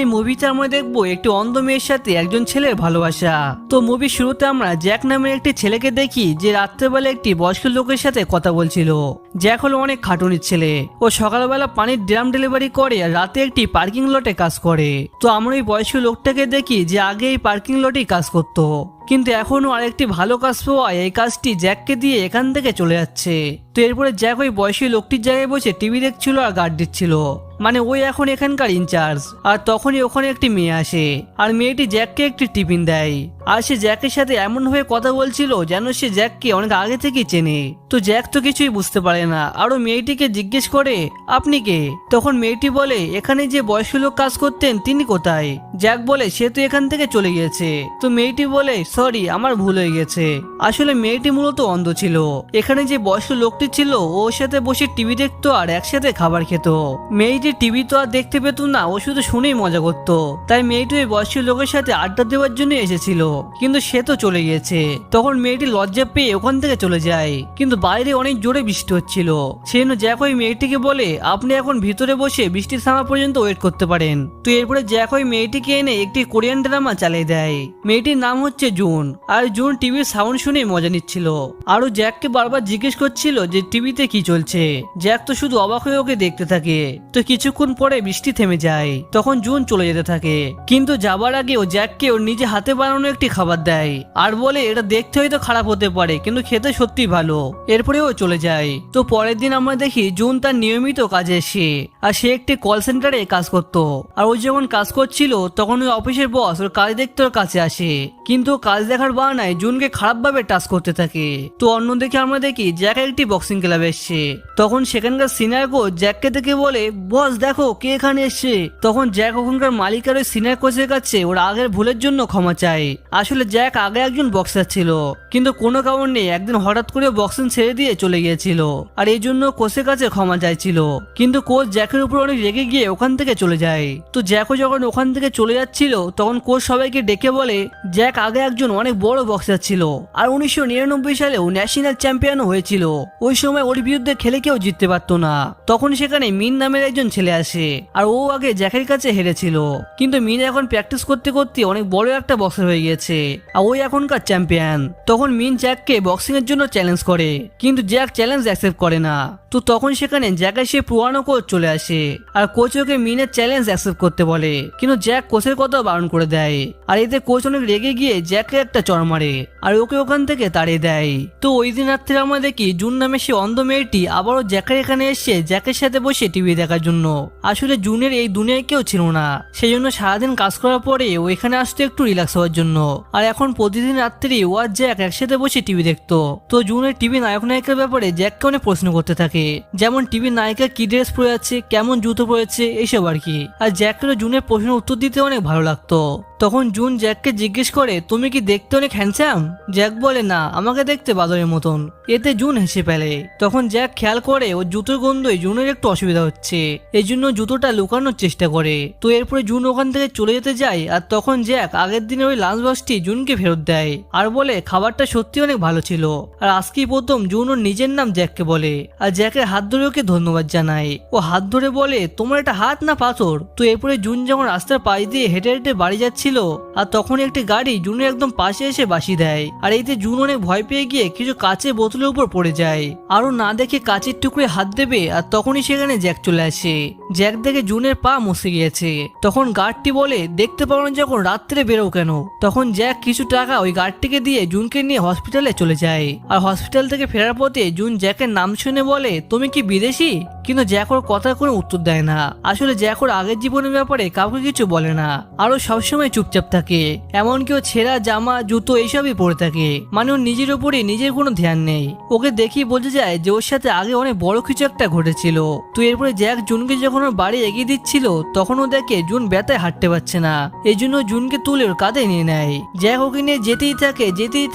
এই মুভিতে আমরা দেখবো একটি অন্ধ মেয়ের সাথে একজন ছেলের ভালোবাসা। তো মুভির শুরুতে আমরা জ্যাক নামের একটি ছেলেকে দেখি যে রাত্রেবেলা একটি বয়স্ক লোকের সাথে কথা বলছিল। জ্যাক হলো অনেক খাটুনির ছেলে, ও সকালবেলা পানির ড্রাম ডেলিভারি করে আর রাতে একটি পার্কিং লটে কাজ করে। তো আমরা এই বয়স্ক লোকটাকে দেখি যে আগে এই পার্কিং লটেই কাজ করতো, কিন্তু এখনো আরেকটি ভালো কাজ পাওয়ায় এই কাজটি জ্যাককে দিয়ে এখান থেকে চলে যাচ্ছে। তো এরপরে জ্যাক ওই বয়সী লোকটির জায়গায় বসে টিভি দেখছিল আর গার্ড দিচ্ছিল, মানে ওই এখন এখানকার ইনচার্জ। আর তখনই ওখানে একটি মেয়ে আসে আর মেয়েটি জ্যাককে একটি টিফিন দেয়। আর সে জ্যাকের সাথে এমন ভাবে কথা বলছিল যেন সে জ্যাককে অনেক আগে থেকেই চেনে। তো জ্যাক তো কিছুই বুঝতে পারে না, আরো মেয়েটিকে জিজ্ঞেস করে আপনি কে? তখন মেয়েটি বলে এখানে যে বয়স্ক লোক কাজ করতেন তিনি কোথায়? জ্যাক বলে সে তো এখান থেকে চলে গিয়েছে। তো মেয়েটি বলে সরি, আমার ভুল হয়ে গেছে। আসলে মেয়েটি মূলত অন্ধ ছিল। এখানে যে বয়স্ক লোকটি ছিল ওর সাথে বসে টিভি দেখতো আর একসাথে খাবার খেত। মেয়েটি টিভি তো আর দেখতে পেত না, ও শুধু শুনেই মজা করত। তাই মেয়েটি ওই বয়স্ক লোকের সাথে আড্ডা দেওয়ার জন্য এসেছিল, কিন্তু সে তো চলে গিয়েছে। তখন মেয়েটি লজ্জা পেয়ে ওখান থেকে চলে যায়, কিন্তু বাইরে অনেক জোরে বৃষ্টি হচ্ছিল। সেজন্য জ্যাক ওই মেয়েটিকে বলে আপনি এখন ভিতরে বসে বৃষ্টি থামা পর্যন্ত ওয়েট করতে পারেন। তো এরপরে জ্যাক ওই মেয়েটিকে এনে একটি কোরিয়ান ড্রামা চালিয়ে দেয়। মেয়েটির নাম হচ্ছে জুন, আর জুন টিভির সাউন্ড শুনে মজা নিচ্ছিল। আরো জ্যাককে বারবার জিজ্ঞেস করছিল যে টিভিতে কি চলছে। জ্যাক তো শুধু অবাক হয়ে ওকে দেখতে থাকে। তো কিছুক্ষণ পরে বৃষ্টি থেমে যায়, তখন জুন চলে যেতে থাকে। কিন্তু যাবার আগে ও জ্যাককে ওর নিজে হাতে বানানো একটি খাবার দেয় আর বলে এটা দেখতে হয়তো খারাপ হতে পারে কিন্তু খেতে সত্যি ভালো। এরপরে ও চলে যায়। তো পরের দিন আমরা দেখি জুন তার নিয়মিত কাজে এসে, আর সে একটি কল সেন্টারে কাজ করত। আর ও যখন কাজ করছিল তখন ওই অফিসের বস ওর কাজ দেখতে ওর কাছে আসে, কিন্তু কাজ দেখার বাহানায় জুনকে খারাপ ভাবে টাচ করতে থাকে। তো অন্যদিকে আমরা দেখি জ্যাক একটি বক্সিং ক্লাবে এসছে। তখন সেখানকার সিনিয়র কোচ জ্যাককে দেখে বলে বস দেখো কে এখানে এসছে। তখন জ্যাক ওখানকার মালিকের ওই সিনিয়র কোচের কাছে ওর আগের ভুলের জন্য ক্ষমা চায়। আসলে জ্যাক আগে একজন বক্সার ছিল, কিন্তু কোনো কারণে একদিন হঠাৎ করে বক্সিং ছেড়ে দিয়ে চলে গিয়েছিল, আর এই জন্য কোচের কাছে ক্ষমা চাইছিল। কিন্তু কোচ জ্যাকের উপর অনেক রেগে গিয়ে ওখান থেকে চলে যায়। তো জ্যাকও যখন ওখান থেকে চলে যাচ্ছিল তখন কোচ সবাইকে ডেকে বলে জ্যাক আগে একজন অনেক বড় বক্সার ছিল, আর 1999 সালেও ন্যাশনাল চ্যাম্পিয়নও হয়েছিল। ওই সময় ওর বিরুদ্ধে খেলে কেউ জিততে পারতো না। তখন সেখানে মিন নামের একজন ছেলে আসে, আর ও আগে জ্যাকের কাছে হেরেছিল, কিন্তু মিন এখন প্র্যাকটিস করতে করতে অনেক বড় একটা বক্সার হয়ে গেছে, আর ওই এখনকার চ্যাম্পিয়ন। তখন মিন জ্যাককে বক্সিং এর জন্য চ্যালেঞ্জ করে, কিন্তু জ্যাক চ্যালেঞ্জ অ্যাকসেপ্ট করে না। তো তখন সেখানে জ্যাকের সে পুরানো কোচ চলে আসে, আর কোচ ওকে মিনের চ্যালেঞ্জ অ্যাকসেপ্ট করতে বলে, কিন্তু জ্যাক কোচের কথা বারণ করে দেয়। আর এতে কোচ অনেক রেগে গিয়ে জ্যাককে একটা চড় মারে আর ওকে ওখান থেকে তাড়িয়ে দেয়। তো ওই দিন রাত্রে আমরা দেখি জুন নামে সে অন্ধ মেয়েটি আবারও জ্যাকের এখানে এসে জ্যাকের সাথে বসে টিভি দেখার জন্য। আসলে জুনের এই দুনিয়ায় কেউ ছিল না, সেই জন্য সারাদিন কাজ করার পরে ও এখানে আসতো একটু রিল্যাক্স হওয়ার জন্য। আর এখন প্রতিদিন রাত্রি ও আর জ্যাক একসাথে বসে টিভি দেখতো। তো জুনের টিভি নায়ক নায়িকার ব্যাপারে জ্যাককে অনেক প্রশ্ন করতে থাকে, যেমন টিভি নায়িকা কি ড্রেস পরে আছে, কেমন জুতো পরেছে, এইসব আর কি। আর জ্যাকেরও জুনের প্রশ্নের উত্তর দিতে অনেক ভালো লাগতো। তখন জুন জ্যাককে জিজ্ঞেস করে তুমি কি দেখতে অনেক হ্যান্ডসাম? জ্যাক বলে না, আমাকে দেখতে বাদরের মতন। এতে জুন হেসে ফেলে। তখন জ্যাক খেয়াল করে ও জুতোর গন্ধই জুনের একটু অসুবিধা হচ্ছে, এই জন্য জুতোটা লুকানোর চেষ্টা করে। তো এরপরে জুন ওখান থেকে চলে যেতে যায়, আর তখন জ্যাক আগের দিনের ওই লাঞ্চ বক্সটি জুনকে ফেরত দেয় আর বলে খাবারটা সত্যি অনেক ভালো ছিল। আর আজকেই প্রথম জুন ওর নিজের নাম জ্যাককে বলে, আর জ্যাকের হাত ধরে ওকে ধন্যবাদ জানায়। ও হাত ধরে বলে তোমার এটা হাত না পাথর? তো এরপরে জুন যখন রাস্তার পাশ দিয়ে হেঁটে হেঁটে বাড়ি যাচ্ছিল, আর তখন একটি গাড়ি জুনের একদম পাশে এসে বাসি দেয়। আর এতে জুন অনেক ভয় পেয়ে গিয়ে কিছু কাঁচের বোতলের উপর পড়ে যায়, আরো না দেখে কাঁচের টুকরে হাত দেবে, আর তখনই সেখানে জ্যাক চলে আসে। জ্যাক দেখে জুনের পা মুছে গিয়েছে। তখন গার্ডটি বলে দেখতে পারো না যখন রাত্রে বেরো কেন? তখন জ্যাক কিছু টাকা ওই গার্ডটিকে দিয়ে জুনকে নিয়ে হসপিটালে চলে যায়। আর হসপিটাল থেকে ফেরার পথে জুন জ্যাকের নাম শুনে বলে তুমি কি বিদেশি? কিন্তু জ্যাক ওর কথার কোনো উত্তর দেয় না। আসলে জ্যাক ওর আগের জীবনের ব্যাপারে কাউকে কিছু বলে না, আরো সবসময় চুপচাপ থাকে। এমনকি ও ছেঁড়া জামা জুতো এইসবই পরে থাকে, মানে ওর নিজের উপরে নিজের কোনো ধ্যান নেই। ওকে দেখি বোঝা যায় যে ওর সাথে আগে অনেক বড় কিছু একটা ঘটেছিল। তো এরপরে জ্যাক জুনকে যখন ওর বাড়ি এগিয়ে দিচ্ছিল তখন ও দেখে জুন ব্যথায় হাঁটতে পারছে না, এই জন্য জুনকে তুলে ওর কাঁধে নিয়ে নেয়। জ্যাক ওকে নিয়ে যেতেই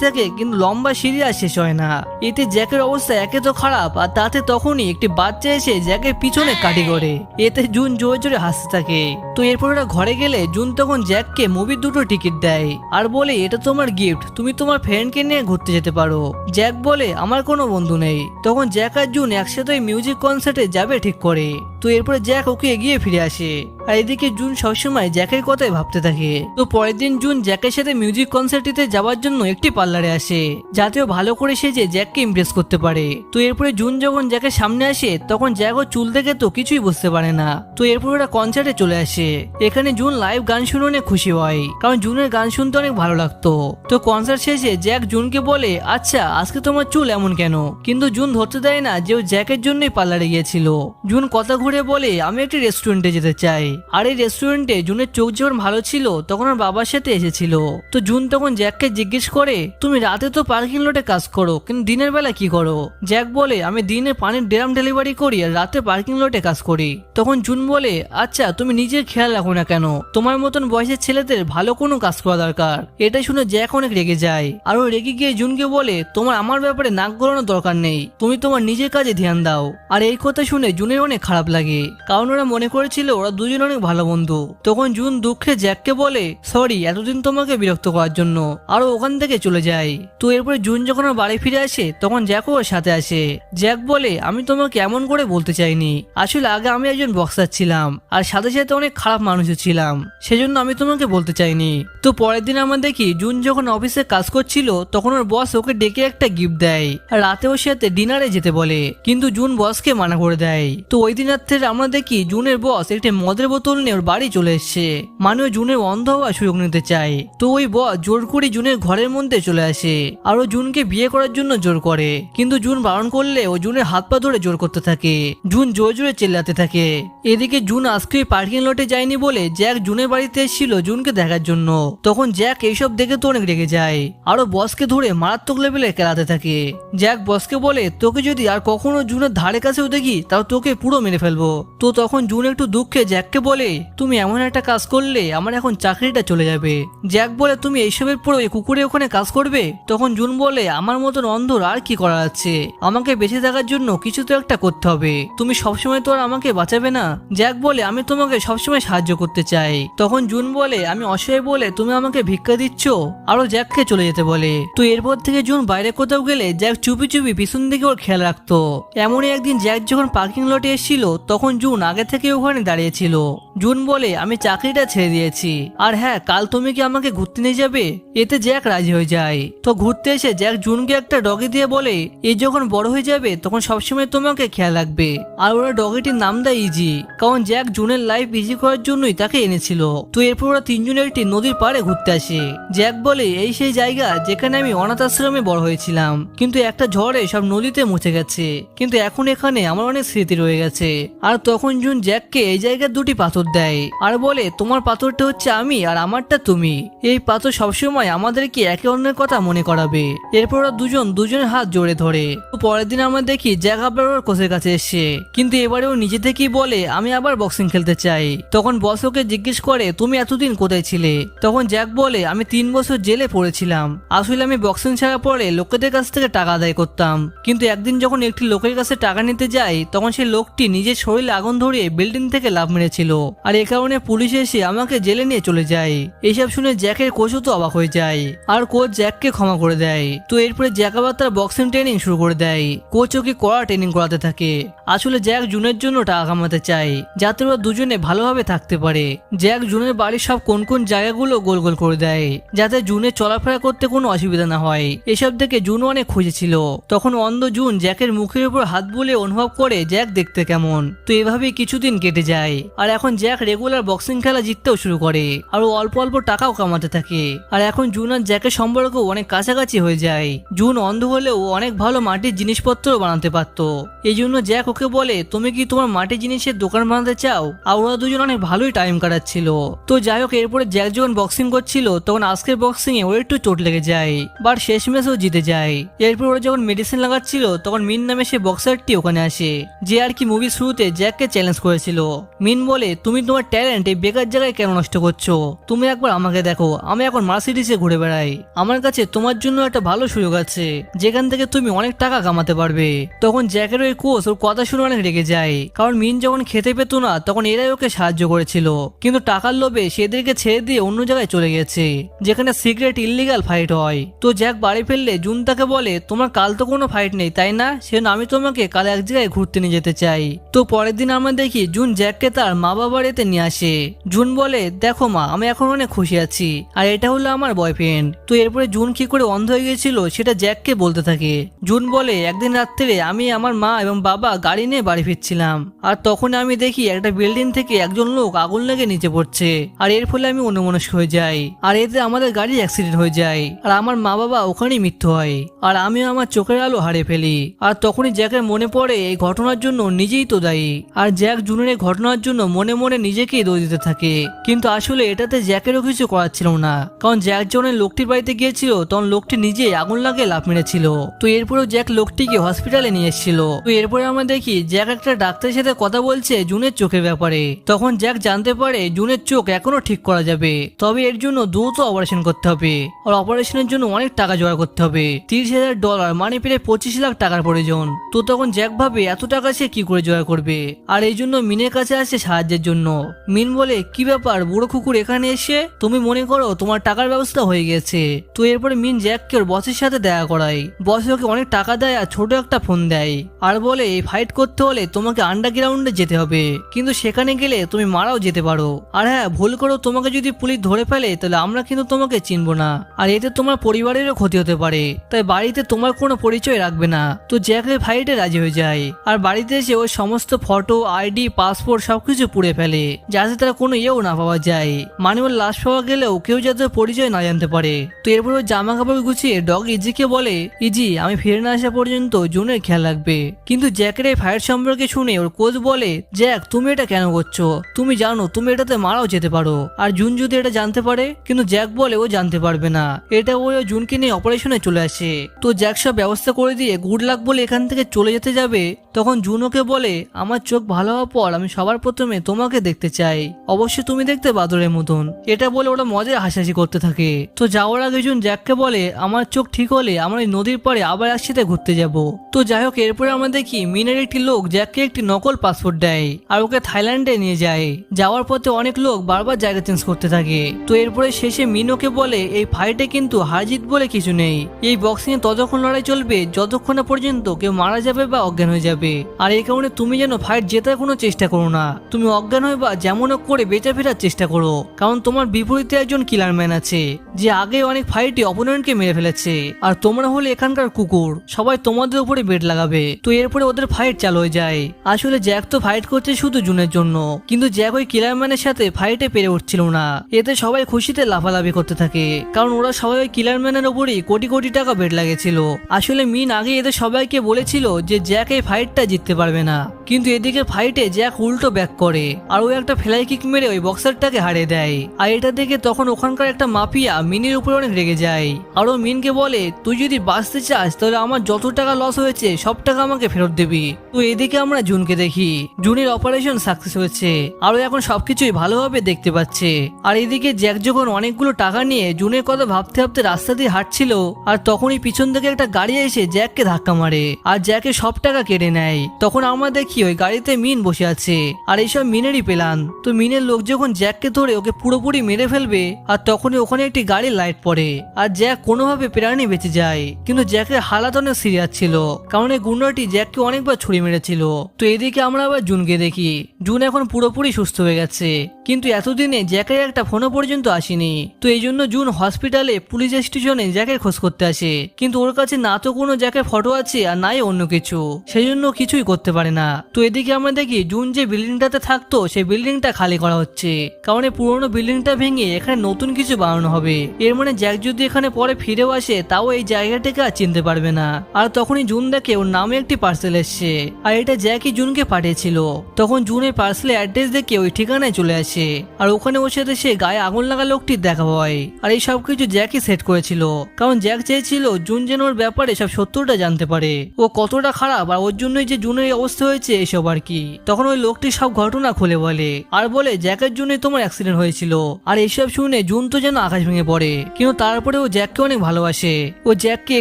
থাকে, কিন্তু লম্বা সিঁড়ি আর শেষ হয় না। এতে জ্যাকের অবস্থা একে তো খারাপ, আর তাতে তখনই একটি বাচ্চা এসে জ্যাকের পিছনে কাটি করে। এতে জুন জোরে জোরে হাসতে থাকে। তো এরপর ওরা ঘরে গেলে জুন তখন জ্যাককে মুভির দুটো টিকিট দেয় আর বলে এটা তোমার গিফট, তুমি তোমার ফ্রেন্ডকে নিয়ে ঘুরতে যেতে পারো। জ্যাক বলে আমার কোনো বন্ধু নেই। তখন জ্যাক আর জুন একসাথে মিউজিক কনসার্টে যাবে ঠিক করে। তো এরপরে জ্যাক ওকে এগিয়ে ফিরে আসে। আর এদিকে জুন সবসময় জ্যাকের কথাই ভাবতে থাকে। তো পরের দিন জুন জ্যাকের সাথে মিউজিক কনসার্টে যাওয়ার জন্য একটি পার্লারে আসে, যাতেও ভালো করে সেজে জ্যাককে ইমপ্রেস করতে পারে। তো এরপরে জুন যখন জ্যাকের সামনে আসে তখন জ্যাক ও চুল দেখে তো কিছুই বুঝতে পারে না। তো এরপর ওরা কনসার্টে চলে আসে। এখানে জুন লাইভ গান শুনে অনেক খুশি হয়, কারণ জুনের গান শুনতে অনেক ভালো লাগতো। তো কনসার্ট শেষে জ্যাক জুনকে বলে, আচ্ছা আজকে তোমার চুল এমন কেন? কিন্তু জুন ধরতে দেয় না যে ও জ্যাকের জন্যই পার্লারে গিয়েছিল। জুন কথা ঘুরে বলে, আমি একটি রেস্টুরেন্টে যেতে চাই। আর এই রেস্টুরেন্টে জুনের চোখ যখন ভালো ছিল তখন ওর বাবার সাথে এসেছিল। তো জুন তখন জ্যাককে জিজ্ঞেস করে, তুমি রাতে তো পার্কিং লটে কাজ করো, কিন্তু দিনের বেলা কি করো? জ্যাক বলে, আমি দিনে পানির ড্রাম ডেলিভারি করি আর রাতে পার্কিং লটে কাজ করি। তখন জুন বলে, আচ্ছা তুমি নিজের খেয়াল রাখো না কেন? তোমার মতন বয়সের ছেলেদের ভালো কোনো কাজ করা দরকার। এটা শুনে জ্যাক অনেক রেগে যায়। আর ও রেগে গিয়ে জুনকে বলে, তোমার আমার ব্যাপারে নাক গলানোর দরকার নেই, তুমি তোমার নিজের কাজে ধ্যান দাও। আর এই কথা শুনে জুনের অনেক খারাপ লাগে, কারণ ওরা মনে করেছিল ওরা দুজন অনেক ভালো বন্ধু। তখন জুন দুঃখে জ্যাককে বলে, সরি এতদিন তোমাকে বিরক্ত করার জন্য, আর ওখান থেকে চলে যায়। তো এরপরে জুন যখন ওর বাড়ি ফিরে আসে তখন জ্যাকও ওর সাথে আসে। জ্যাক বলে, আমি তোমাকে এমন করে বলতে চাইনি, আসলে আগে আমি একজন বক্সার ছিলাম আর সাথে সাথে অনেক খারাপ মানুষও ছিলাম, সেজন্য আমি তোমাকে বলতে চাইনি। তো পরের দিন আমরা দেখি জুন যখন অফিসে কাজ করছিল তখন ওর বস ওকে ডেকে একটা গিফট দেয় আর রাতে ওর সাথে ডিনারে যেতে বলে, কিন্তু জুন বসকে মানা করে দেয়। তো ওই দিন রাত্রে আমরা দেখি জুনের বস একটি মদের বোতল নিয়ে ওর বাড়ি চলে এসছে, মানে ও জুনের অন্ধ হওয়ার সুযোগ নিতে চায়। তো ওই বস জোর করে জুনের ঘরের মধ্যে চলে আসে আর ও জুনকে বিয়ে করার জন্য জোর করে, কিন্তু জুন বারণ করলে ও জুনের হাত পা ধরে জোর করতে থাকে। জুন জোরে জোরে চিল্লাতে থাকে। এদিকে জুন আজকে পার্কিং লটে যায়নি বলে জ্যাক জুনের বাড়িতে এসেছিল জুনকে দেখার জন্য। তখন জ্যাক এইসব দেখে তো অনেক রেগে যায়, আরো বসকে ধরে মারাত্মক লেভেলে খেলাতে থাকে। জ্যাক বসকে বলে, তোকে যদি আর কখনো জুনের ধারে কাছেও দেখি তাও তোকে পুরো মেরে ফেলবো। তো তখন জুন একটু দুঃখে জ্যাককে বলে, তুমি এমন একটা কাজ করলে আমার এখন চাকরিটা চলে যাবে। জ্যাক বলে, তুমি এইসবের পরে কুকুরে ওখানে কাজ করবে? তখন জুন বলে, আমার মতন অন্ধর আর কি করার আছে, আমাকে বেঁচে থাকার জন্য কিছু তো একটা করতে হবে, তুমি সবসময় তো আর আমাকে বাঁচাবে না। জ্যাক বলে, আমি তোমাকে সবসময় সাহায্য করতে চাই। তখন জুন বলে, আমি অসহায় বলে তুমি আমাকে ভিক্ষা দিচ্ছ? আরো জ্যাককে চলে যেতে বলে। তো এরপর থেকে জুন বাইরে কোথাও গেলে জ্যাক চুপি চুপি পিছন দিকে ওর খেয়াল রাখতো। এমনই একদিন জ্যাক যখন পার্কিং লটে এসেছিল তখন জুন আগে থেকে ওখানে দাঁড়িয়েছিল। জুন বলে, আমি চাকরিটা ছেড়ে দিয়েছি, আর হ্যাঁ কাল তুমি কি আমাকে ঘুরতে নিয়ে যাবে? এতে জ্যাক রাজি হয়ে যায়। তো ঘুরতে এসে জ্যাক জুনকে একটা ডগি দিয়ে বলে, এই যখন বড় হয়ে যাবে তখন সবসময় তোমাকে খেয়াল রাখবে। আর ওরা ডগিটির নাম দেয় ইজি, কারণ জ্যাক জুনের লাইফ ইজি করার জন্যই তাকে এনেছিল। তো এরপর ওরা তিনজনে একটি নদীর পাড়ে ঘুরতে আসে। জ্যাক বলে, এই সেই জায়গা যেখানে আমি অনাথ আশ্রমে বড় হয়েছিলাম, কিন্তু একটা ঝড়ে সব নদীতে মুছে গেছে, কিন্তু এখন এখানে আমার অনেক স্মৃতি রয়ে গেছে। আর তখন জুন জ্যাককে এই জায়গার দুটি পাথর দেয় আর বলে, তোমার পাথরটা হচ্ছে আমি আর আমারটা তুমি, এই পাথর সবসময় আমাদেরকে একে অন্যের কথা মনে করাবে। এরপর ওরা দুজনের হাত জোড়ে ধরে। তো পরের দিন আমরা দেখি জ্যাক আবার ওর কোচের কাছে এসে, কিন্তু এবারে ও নিজে থেকেই বলে, আমি আবার বক্সিং খেলতে চাই। তখন বস ওকে জিজ্ঞেস করে, তুমি এতদিন কোথায় ছিলে? তখন জ্যাক বলে, আমি 3 বছর জেলে পড়েছিলাম। আসলে আমি বক্সিং ছাড়া পরে লোকেদের কাছ থেকে টাকা আদায় করতাম, কিন্তু একদিন যখন একটি লোকের কাছে টাকা নিতে যাই তখন সেই লোকটি নিজের শরীরে আগুন ধরিয়ে বিল্ডিং থেকে লাফ মেরেছিল, আর এ কারণে পুলিশ এসে আমাকে জেলে নিয়ে চলে যায়। এইসব শুনে জ্যাকের কোচও তো অবাক হয়ে যায়, আর কোচ জ্যাককে ক্ষমা করে দেয়। তো এরপরে জ্যাক আবার তার বক্সিং ট্রেনিং শুরু করে দেয়। কোচ ওকে কড়া ট্রেনিং করাতে থাকে। আসলে জ্যাক জুনের জন্য টাকা কামাতে চায়, যাতে ওরা দুজনে ভালোভাবে থাকতে পারে। জ্যাক জুনের বাড়ির সব কোন কোন জায়গাগুলো গোল গোল করে দেয়, যাতে জুনের চলাফেরা করতে কোনো অসুবিধা না হয়। এসব দেখে জুন অনেক খুঁজেছিল। তখন অন্ধ জুন জ্যাকের মুখের উপর হাত বুলিয়ে অনুভব করে জ্যাক দেখতে কেমন। তো এভাবেই কিছুদিন কেটে যায়, আর এখন জ্যাক রেগুলার বক্সিং খেলা জিততেও শুরু করে, আর অল্প অল্প টাকাও কামাতে থাকে। আর এখন জুন আর জ্যাকের সম্পর্ক অনেক কাছাকাছি হয়ে যায়। জুন অন্ধ হলেও অনেক ভালো মাটির জিনিসপত্র বানাতে পারতো, এই জন্য জ্যাক ওকে বলে, তুমি কি তোমার মাটির জিনিসের দোকান বানাতে চাও? আর ওরা দুজন অনেক ভালোই টাইম কাটাচ্ছিল। তো যাই হোক, এরপরে জ্যাক যখন বক্সিং করছিল তখন আজকের বক্সিং এ ওর একটু চোট লেগে যায়, বাট শেষ ম্যাচেও জিতে যায়। এরপর ওরা যখন মেডিসিন লাগাচ্ছিল তখন মিন নামে সে বক্সারটি ওখানে আসে, যে আর কি মুভির শুরুতে জ্যাককে চ্যালেঞ্জ করেছিল। মিন বলে, তুমি তোমার ট্যালেন্ট এই বেকার জায়গায় কেন নষ্ট করছো? তুমি একবার আমাকে দেখো, আমি এখন মার্সিডিসে ঘুরে বেড়াই। আমার কাছে তোমার জন্য একটা ভালো সুযোগ আছে যেখান থেকে তুমি অনেক টাকা কামাতে পারবে। তখন জ্যাকের ওই কোচ ওর কথা শুনে অনেক রেগে যায়, কারণ মিন যখন খেতে পেত না তখন এরাই ওকে সাহায্য করেছিল, কিন্তু টাকার লোভে সেদেরকে ছেড়ে দিয়ে অন্য জায়গায় চলে গেছে যেখানে সিক্রেট ইল্লিগাল ফাইট হয়। তো জ্যাক বাড়ি ফেললে জুন তাকে বলে, তোমার কাল তো কোনো ফাইট নেই তাই না, সেজন্য আমি তোমাকে কাল এক জায়গায় ঘুরতে নিয়ে যেতে চাই। তো পরের দিন আমরা দেখি জুন জ্যাককে তার মা বাবার এতে নিয়ে আসে। জুন বলে, দেখো মা, আমি এখন অনেক খুশি আছি, আর এটা হলো আমার বয়ফ্রেন্ড। তো এরপরে জুন কি করে অন্ধ হয়ে গেছিল সেটা জ্যাককে বলতে থাকে। জুন বলে, একদিন রাত্রে আমি আমার মা এবং বাবা গাড়ি নিয়ে বাড়ি ফিরছিলাম, আর তখন আমি দেখি একটা বিল্ডিং থেকে একজন লোক আগুন লেগে নিচে পড়ছে, আর এর ফলে আমি অন্যমনস্ক হয়ে যাই, আর এতে আমাদের গাড়ি অ্যাক্সিডেন্ট হয়ে যায়, আর আমার মা বাবা ওখানেই মৃত্যু হয়, আর আমিও আমার চোখের আলো হারিয়ে ফেলি। আর তখনই জ্যাকের মনে পড়ে এই ঘটনার জন্য নিজেই তো দায়ী, আর জ্যাক জুনের এই ঘটনার জন্য মনে মনে নিজেকেই দোষ দিতে থাকে। কিন্তু আসলে এটাতে জ্যাকেরও কিছু করার ছিল না, কারণ জ্যাক যখন লোকটির বাড়িতে গিয়েছিল তখন লোকটি নিজেই আগুন লাগিয়ে লাফ মেরেছিল। তো এরপরেও জ্যাক লোকটিকে হসপিটালে নিয়ে এসেছিল। তো এরপরে আমরা দেখি জ্যাক একটা ডাক্তারের সাথে কথা বলছে জুনের চোখের ব্যাপারে। তখন জ্যাক জানতে পারে জুনের চোখ এখনো ঠিক করা যাবে, তবে এর জন্য দ্রুত অপারেশন করতে হবে, আর অপারেশনের জন্য অনেক টাকা জোগাড় করতে হবে, $30,000 মানে প্রায় 25 লাখ টাকার প্রয়োজন। তো তখন জ্যাক ভাবে এত টাকা সে কি করে জোগাড় করবে, আর এই জন্য মিনের কাছে আসে সাহায্যের জন্য। মিন বলে, কি ব্যাপার বুড়ো কুকুর, এখানে এসে তুমি মনে করো তোমার টাকার ব্যবস্থা হয়ে গেছে? তো এরপরে মিন জ্যাককে ওর বসের সাথে দেখা করায়। বস ওকে অনেক টাকা দেয় আর ছোট একটা ফোন দেয়, আর বলে এই ফাইট করতে হলে তোমাকে আন্ডারগ্রাউন্ডে যেতে হবে, কিন্তু সেখানে গেলে তুমি মারাও যেতে পারো, আর হ্যাঁ ভুল করো তোমাকে যদি পুলিশ ধরে ফেলে তাহলে আমরা কিন্তু তোমাকে চিনবো না, আর এতে তোমার পরিবারেরও ক্ষতি হতে পারে, তাই বাড়িতে তোমার কোনো পরিচয় রাখবে না। তো জ্যাক এই ফাইটে রাজি হয়ে যায়, আর বাড়িতে এসে ওই সমস্ত ফটো, আইডি, পাসপোর্ট সবকিছু পুড়ে ফেলে, যাতে তারা কোনো ইয়েও না পাওয়া যায়, মানে ওর লাশ পাওয়া গেলেও কেউ যাতে পরিচয় না জানতে পারে। তো এরপর ওর জামা কাপড় গুছিয়ে ডগ ইজিকে বলে, ইজি আমি ফিরে না আসা পর্যন্ত জুনের খেয়াল রাখবে। কিন্তু জ্যাকের এই ফাইট সম্পর্কে শুনে ওর কোচ বলে, জ্যাক তুমি এটা কেন করছো, তুমি জানো তুমি এটাতে মারাও যেতে পারো, আর জুন যদি এটা জানতে পারে। কিন্তু জ্যাক বলে ও জানতে পারবে না, এটা ও জুনকে নিয়ে অপারেশনে চলে আসে। তো জ্যাক সব ব্যবস্থা করে দিয়ে গুড লাক বলে এখান থেকে চলে যেতে যাবে, তখন জুন ওকে বলে, আমার চোখ ভালো হওয়ার পর আমি সবার প্রথমে তোমাকে দেখতে চাই, অবশ্যই তুমি দেখতে বাদরের মতন। এটা বলে ওরা মজায় হাসাহাসি করতে থাকে। তো যাওয়ার আগে জুন জ্যাককে বলে, আমার চোখ ঠিক হলে আমরা এই নদীর পাড়ে আবার একসাথে ঘুরতে যাব। তো যাই হোক, এরপরে আমরা দেখি মিনের একটি লোক জ্যাককে একটি নকল পাসপোর্ট দেয়, আর ওকে থাইল্যান্ডে নিয়ে যায়। যাওয়ার পথে অনেক লোক বারবার জায়গা চেঞ্জ করতে থাকে। তো এরপরে শেষে মিন ওকে বলে, এই ফাইটে কিন্তু হারজিত বলে কিছু নেই, এই বক্সিং এ ততক্ষণ লড়াই চলবে যতক্ষণ না পর্যন্ত কেউ মারা যাবে বা অজ্ঞান হয়ে যাবে, আর এই কারণে তুমি যেন ফাইট জেতার কোনো চেষ্টা করো না, তুমি অজ্ঞান হয়ে বা যেমন হোক করে বেঁচে ফেরার চেষ্টা করো, কারণ তোমার বিপরীতে একজন কিলার ম্যান আছে যে আগে অনেক ফাইটে অপোনেন্টকে মেরে ফেলেছে, আর তোমরা হলে এখানকার কুকুর, সবাই তোমাদের উপরে বেট লাগাবে। তো এরপরে ওদের ফাইট চালু হয়ে যায়। আসলে জ্যাক তো ফাইট করছে শুধু জুনের জন্য, কিন্তু জ্যাক ওই কিলার ম্যানের সাথে ফাইটে পেরে উঠছিল না, এতে সবাই খুশিতে লাফালাফি করতে থাকে, কারণ ওরা সবাই ওই কিলার ম্যানের উপরই কোটি কোটি টাকা বেট লাগেছিল। আসলে মিন আগে এদের সবাইকে বলেছিল যে জ্যাক এই ফাইটটা জিততে পারবে না, কিন্তু এদিকে ফাইটে জ্যাক উল্টো ব্যাক করে, আর ওই একটা ফ্লাই কিক মেরে ওই বক্সারটাকে হারিয়ে দেয়। আর এটা দেখে তখন ওখানকার একটা মাফিয়া মিনের উপরে অনেক রেগে যায়, আর ও মিনকে বলে, তুই যদি বাঁচতে চাস তাহলে আমার যত টাকা লস হয়েছে সব টাকা আমাকে ফেরত দিবি। তো এদিকে আমরা জুনকে দেখি, জুনের অপারেশন সাকসেস হয়েছে, আর ও এখন সবকিছুই ভালোভাবে দেখতে পাচ্ছে। আর এদিকে জ্যাক যখন অনেকগুলো টাকা নিয়ে জুনের কথা ভাবতে ভাবতে রাস্তা দিয়ে হাঁটছিল, আর তখনই পিছন থেকে একটা গাড়ি এসে জ্যাককে ধাক্কা মারে, আর জ্যাকের সব টাকা কেড়ে নেয়। তখন আমরা দেখি ওই গাড়িতে মিন বসে আছে, আর এইসব মিনেরই প্ল্যান। তো মিনের লোক যখন জ্যাককে ধরে ওকে পুরোপুরি মেরে ফেলবে, আর তখনই ওখানে একটি গাড়ির লাইট পড়ে, আর জ্যাক কোনোভাবে প্রাণে বেঁচে যায়। কিন্তু জ্যাকের হালাত অনেক সিরিয়াস ছিল, কারণ এই গুন্ডাটি জ্যাককে অনেকবার ছুরি মেরেছিল। তো এদিকে আমরা আবার জুনকে দেখি, জুন এখন পুরোপুরি সুস্থ হয়ে গেছে, কিন্তু এতদিনে জ্যাকের একটা ফোনও পর্যন্ত আসেনি। তো এই জন্য জুন হসপিটালে পুলিশ স্টেশনে জ্যাকের খোঁজ করতে আসে, কিন্তু ওর কাছে না তো কোনো জ্যাকের ফটো আছে আর নাই অন্য কিছু, সেই জন্য কিছুই করতে পারে না। তো এদিকে আমরা দেখি জুন যে বিল্ডিংটাতে থাকতো সেই বিল্ডিংটা খালি করা হচ্ছে, কারণ এই পুরোনো বিল্ডিংটা ভেঙে এখানে নতুন কিছু বানানো হবে। এর মানে জ্যাক যদি এখানে পরে ফিরেও আসে তাও এই জায়গাটাকে আর চিনতে পারবে না। আর তখনই জুন দেখে ওর নামে একটি পার্সেল এসছে, আর এটা জ্যাকই জুনকে পাঠিয়েছিল। তখন জুনের পার্সেলের অ্যাড্রেস দেখে ওই ঠিকানায় চলে আসে। আসে আর ওখানে বসে সে গায়ে আগুন লাগা লোকটির দেখা হয়। আর এই সব কিছু জ্যাকই সেট করেছিল, কারণ জ্যাক চেয়েছিল জুন যেন ওর ব্যাপারে সব সত্যটা জানতে পারে, ও কতটা খারাপ আর ওর জন্যই যে জুনের এই অবস্থা হয়েছে এসব আর কি। তখন ওই লোকটি সব ঘটনা খুলে বলে আর বলে জ্যাকের জন্যই তোমার অ্যাক্সিডেন্ট হয়েছিল। আর এইসব শুনে জুন তো যেন আকাশ ভেঙে পড়ে, কিন্তু তারপরে ও জ্যাককে অনেক ভালোবাসে, ও জ্যাককে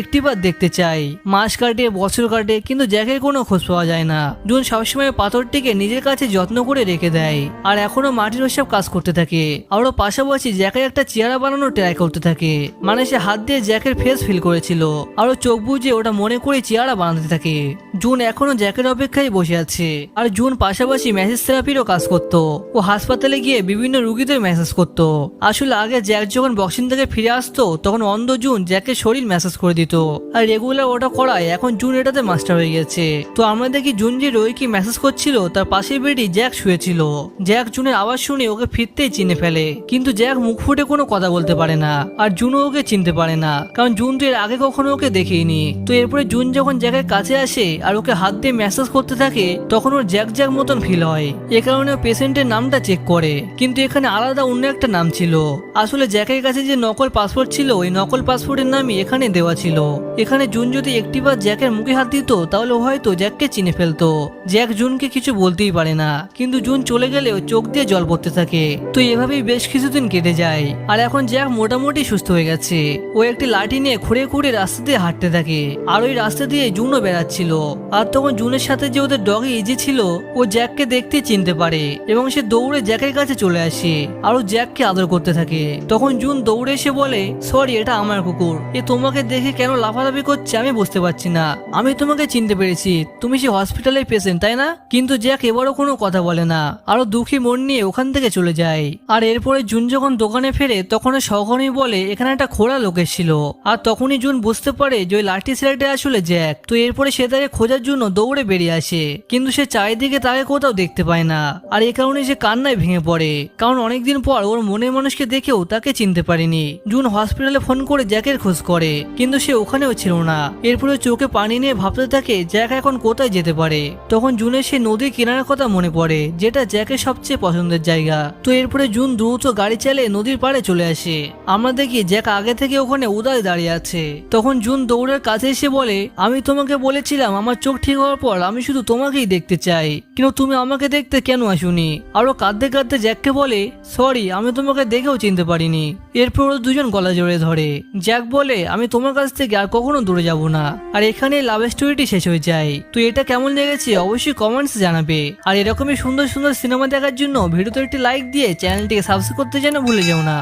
একটিবার দেখতে চায়। মাস কাটে বছর কাটে কিন্তু জ্যাকের কোনো খোঁজ পাওয়া যায় না। জুন সবসময় পাথরটিকে নিজের কাছে যত্ন করে রেখে দেয় আর এখনো মাটির ওসব কাজ করতে থাকে। আর ও পাশাপাশি জ্যাকের একটা চেহারা বানানোর ট্রাই করতে থাকে, মানে সে হাত দিয়ে জ্যাকের ফেস ফিল করেছিল আর ও চোখ বুঝে ওটা মনে করে চেহারা বানাতে থাকে। জুন এখনো জ্যাকের অপেক্ষায় বসে আছে। আর জুন পাশাপাশি মেসেজ থেরাপিরও কাজ করত, ও হাসপাতালে গিয়ে বিভিন্ন রুগীদের মেসেজ করত। আসলে আগে জ্যাক যখন বক্সিং থেকে ফিরে আসতো তখন অন্ধ জুন জ্যাকের শরীর মেসেজ করে দিত, আর রেগুলার ওটা করায় এখন জুন এটাতে মাস্টার হয়ে গেছে। তো আমরা দেখি জুন যে রোহিকে মেসেজ করছিল তার পাশের বেডে জ্যাক শুয়েছিল। জ্যাক জুনের আওয়াজ শুনে ওকে ফিরতেই চিনে ফেলে, কিন্তু জ্যাক মুখ ফুটে কোনো কথা বলতে পারে না আর জুনও ওকে চিনতে পারে না, কারণ জুন তো এর আগে কখনো ওকে দেখেইনি। তো এরপরে জুন যখন জ্যাকের কাছে আসে আর ওকে হাত দিয়ে মেসেজ করতে থাকে তখন ওর জ্যাক জ্যাক মতন ফিল হয়। এ কারণে পেশেন্টের নামটা চেক করে, কিন্তু এখানে আলাদা অন্য একটা নাম ছিল। আসলে জ্যাকের কাছে যে নকল পাসপোর্ট ছিল ওই নকল পাসপোর্টের নামই এখানে দেওয়া ছিল। এখানে জুন যদি একটিবার জ্যাকের মুখে হাত দিত তাহলে হয়তো জ্যাককে চিনে ফেলতো। জ্যাক জুনকে কিছু বলতেই পারে না, কিন্তু জুন চলে গেলেও চোখ দিয়ে জল পড়তে থাকে। তো এভাবেই বেশ কিছুদিন কেটে যায় আর এখন জ্যাক মোটামুটি সুস্থ হয়ে গেছে। ও একটি লাঠি নিয়ে খুঁড়ে খুঁড়ে রাস্তা দিয়ে হাঁটতে থাকে আর ওই রাস্তা দিয়ে জুনও বেড়াচ্ছিল। আর তখন জুনের সাথে যে ওদের ডগি ইজি ছিল ও জ্যাককে দেখতে চিনতে পারে এবং সে দৌড়ে জ্যাকের কাছে চলে আসে আর ও জ্যাককে আদর করতে থাকে। তখন জুন দৌড়ে এসে বলে, সরি এটা আমার কুকুর, এ তোমাকে দেখে কেন লাফালাফি করছে আমি বুঝতে পারছি না। আমি তোমাকে চিনতে পেরেছি, তুমি সে হসপিটালের পেশেন্ট তাই না? কিন্তু জ্যাক এবারও কোনো কথা বলে না, আরো দুঃখী মন নিয়ে ওখান থেকে চলে যায়। আর এরপরে জুন যখন দোকানে ফেরে তখন সহকর্মী বলে এখানে একটা খোড়া লোক এসেছিল। আর তখনই জুন বুঝতে পারে যে ওই লাঠি ছেলেটা আসলে জ্যাক। তো এরপরে সে তাকে খোঁজার জন্য দৌড়ে বেরিয়ে আসে, কিন্তু সে চারিদিকে তাকে কোথাও দেখতে পায় না। আর এই কারণে সে কান্নায় ভেঙে পড়ে, কারণ অনেকদিন পর ওর মনের মানুষকে দেখেও তাকে চিনতে পারেনি। জুন হসপিটালে ফোন করে জ্যাকের খোঁজ করে, কিন্তু সে ওখানেও ছিল না। এরপরে চোখে পানি নিয়ে ভাবতে থাকে জ্যাক এখন কোথায় যেতে পারে। তখন জুনের সে নদীর কিনারার কথা মনে পড়ে, যেটা জ্যাকের সবচেয়ে পছন্দের জায়গা। তো এরপরে জুন দ্রুত গাড়ি চালিয়ে নদীর পাড়ে চলে আসে। আমরা দেখি জ্যাক আগে থেকে ওখানে উদায় দাঁড়িয়ে আছে। তখন জুন দৌড়ের কাছে এসে বলে, আমি তোমাকে বলেছিলাম আমার চোখ ঠিক হওয়ার পর আমি শুধু তোমাকেই দেখতে চাই, কিন্তু তুমি আমাকে দেখতে কেন আসুনি? আরো কাঁদতে কাঁদতে জ্যাককে বলে, সরি আমি তোমাকে দেখেও চিনতে পারিনি। এরপর ওরা দুজন গলা জড়িয়ে ধরে। জ্যাক বলে, আমি তোমার কাছ থেকে আর কখনো দূরে যাব না। আর এখানে লাভ স্টোরিটি শেষ হয়ে যায়। তো এটা কেমন লেগেছে অবশ্যই কমেন্টস জানাবে। আর এরকমই সুন্দর সুন্দর সিনেমা দেখার জন্য ভিডিওতে একটি লাইক দিয়ে চ্যানেলটিকে সাবস্ক্রাইব করতে যেন ভুলে যেও না।